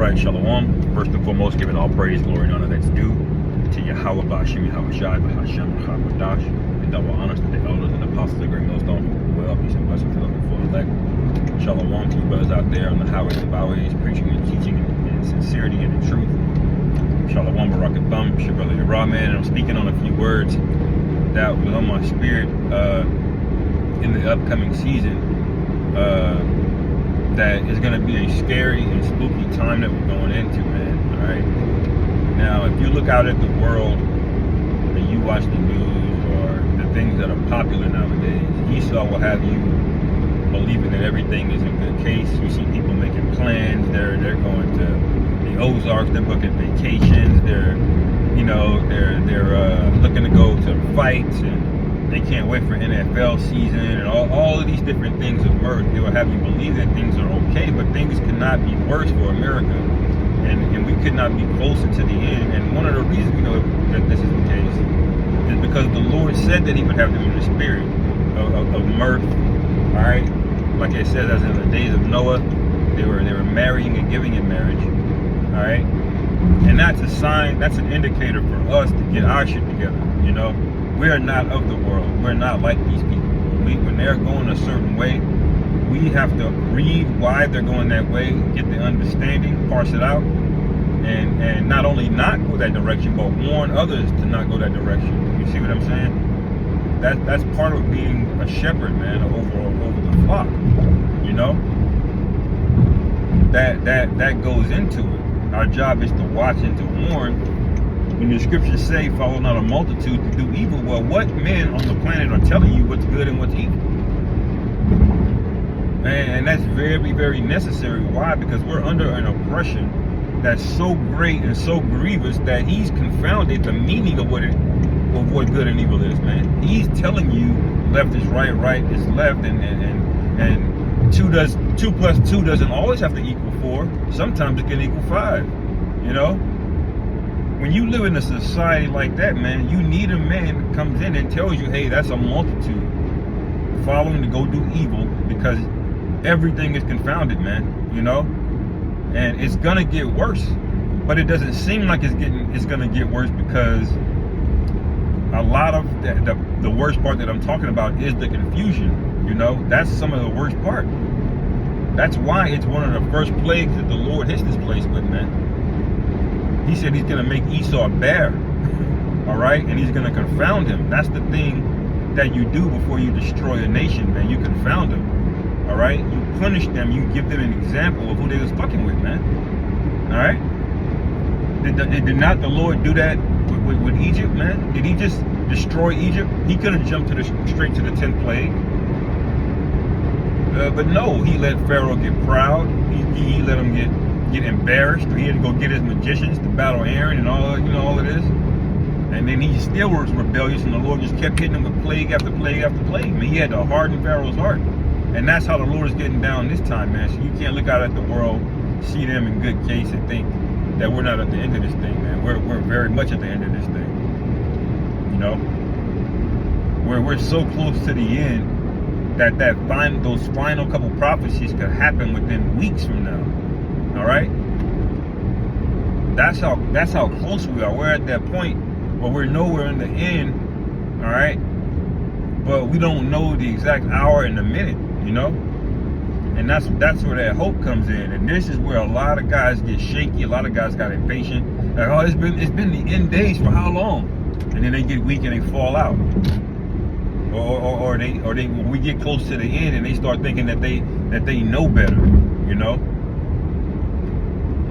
Right, Shalom. First and foremost, giving all praise, glory, and honor that's due to Yahweh, Bashim, Yahweh Shai, Bahasham, Chakadash, and double honors to the elders and apostles of Great Millstone who well, peace and blessings to them full elect. Shalom to you brothers out there on the highways and byways, preaching and teaching in sincerity and in truth. Shalom, Barakatham, it's your brother Yerah, man, and I'm speaking on a few words that was on my spirit in the upcoming season. That is going to be a scary and spooky time that we're going into, man. All right. Now, if you look out at the world and you watch the news or the things that are popular nowadays, Esau will have you believing that everything is in good case. You see people making plans. They're going to the Ozarks. They're booking vacations. They're looking to go to fights, and they can't wait for NFL season, and all of these different things of mirth. They will have you believe that things are okay, but things cannot be worse for America, and we could not be closer to the end. And one of the reasons we know that this is the case is because the Lord said that He would have them in the spirit of mirth. All right, like it says, as in the days of Noah, they were marrying and giving in marriage. All right, and that's a sign. That's an indicator for us to get our shit together. You know. We are not of the world. We're not like these people. When they're going a certain way, we have to read why they're going that way, get the understanding, parse it out, and not only not go that direction, but warn others to not go that direction. You see what I'm saying? That's part of being a shepherd, man, over the flock. You know? That goes into it. Our job is to watch and to warn. When the scriptures say, follow not a multitude to do evil, well, what men on the planet are telling you what's good and what's evil? And that's very, very necessary. Why? Because we're under an oppression that's so great and so grievous that He's confounded the meaning of what good and evil is, man. He's telling you left is right, right is left, and 2 plus 2 doesn't always have to equal 4. Sometimes it can equal 5, you know? When you live in a society like that, man, you need a man that comes in and tells you, hey, that's a multitude following to go do evil, because everything is confounded, man, you know? And it's gonna get worse, but it doesn't seem like it's gonna get worse, because a lot of the worst part that I'm talking about is the confusion, you know? That's some of the worst part. That's why it's one of the first plagues that the Lord hits this place with, man. He said He's going to make Esau bare, all right? And He's going to confound him. That's the thing that you do before you destroy a nation, man. You confound them, all right? You punish them. You give them an example of who they was fucking with, man, all right? Did not the Lord do that with Egypt, man? Did He just destroy Egypt? He could have jumped straight to the 10th plague. But no, He let Pharaoh get proud. He let him get embarrassed. He had to go get his magicians to battle Aaron and all of this. And then he still was rebellious, and the Lord just kept hitting him with plague after plague after plague. I mean, He had to harden Pharaoh's heart. And that's how the Lord is getting down this time, man. So you can't look out at the world, see them in good case, and think that we're not at the end of this thing, man. We're very much at the end of this thing. You know? We're so close to the end that those final couple prophecies could happen within weeks from now. All right, that's how close we are. We're at that point where we're nowhere in the end. All right, but we don't know the exact hour and the minute, you know. And that's where that hope comes in. And this is where a lot of guys get shaky. A lot of guys got impatient. Like, oh, it's been the end days for how long? And then they get weak and they fall out. Or we get close to the end and they start thinking that they know better, you know.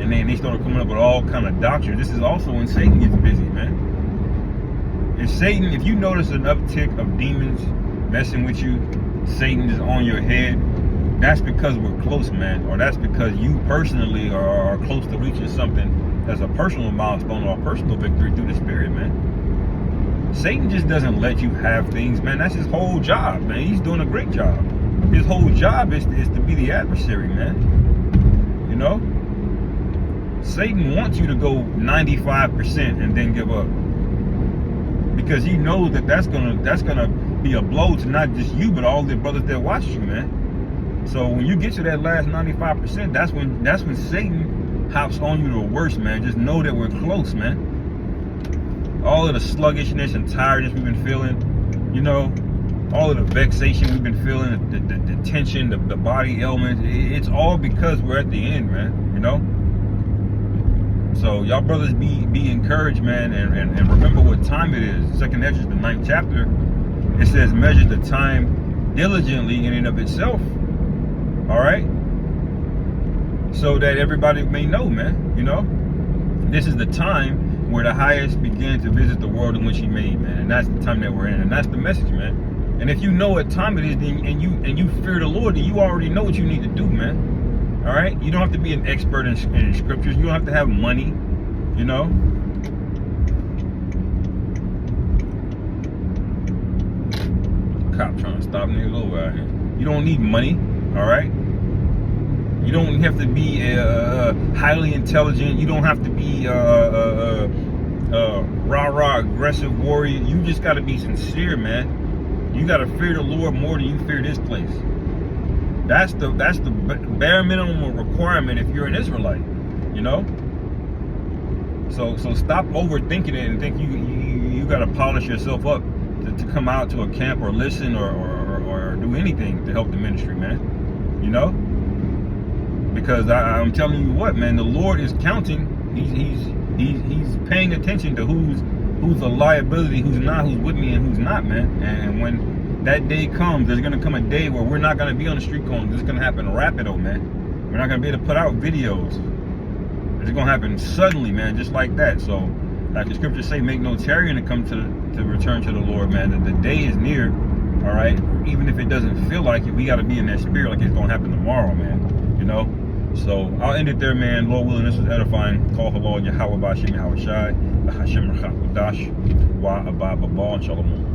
And then they started coming up with all kind of doctrines. This is also when Satan gets busy, man. If you notice an uptick of demons messing with you, Satan is on your head, that's because we're close, man. Or that's because you personally are close to reaching something as a personal milestone or a personal victory through the Spirit, man. Satan just doesn't let you have things, man. That's his whole job, man. He's doing a great job. His whole job is to be the adversary, man. You know? Satan wants you to go 95% and then give up, because he knows that's gonna be a blow to not just you but all the brothers that watch you, man. So when you get to that last 95%, that's when Satan hops on you the worst, man, just know that we're close, man. All of the sluggishness and tiredness we've been feeling, you know, all of the vexation we've been feeling, the tension, the body ailments, it's all because we're at the end, man, you know. So y'all brothers be encouraged, man, and remember what time it is. 2nd Esdras, the 9th chapter, it says measure the time diligently in and of itself. All right, so that everybody may know, man, you know, this is the time where the highest began to visit the world in which he made, man, and that's the time that we're in, and that's the message, man. And if you know what time it is, then, and you fear the Lord, then you already know what you need to do, man. All right, you don't have to be an expert in scriptures. You don't have to have money, you know. Cop trying to stop niggas over out here. You don't need money, all right. You don't have to be highly intelligent. You don't have to be rah-rah aggressive warrior. You just got to be sincere, man. You got to fear the Lord more than you fear this place. That's the bare minimum requirement if you're an Israelite, you know. So stop overthinking it and think you got to polish yourself up to come out to a camp or listen or do anything to help the ministry, man. You know. Because I'm telling you what, man, the Lord is counting. He's paying attention to who's a liability, who's not, who's with me and who's not, man. And when that day comes, there's gonna come a day where we're not gonna be on the street corner. This is gonna happen rapido, man. We're not gonna be able to put out videos. It's gonna happen suddenly, man, just like that. So, like the scriptures say, make no tarrying to come to return to the Lord, man. That the day is near. All right, even if it doesn't feel like it, we gotta be in that spirit, like it's gonna happen tomorrow, man. You know. So I'll end it there, man. Lord willing, this was edifying. Call halal Yahweh Bashim Yahweh Shai, Hashem Rachak Wadash, Wa Abba Babal, and Shalom.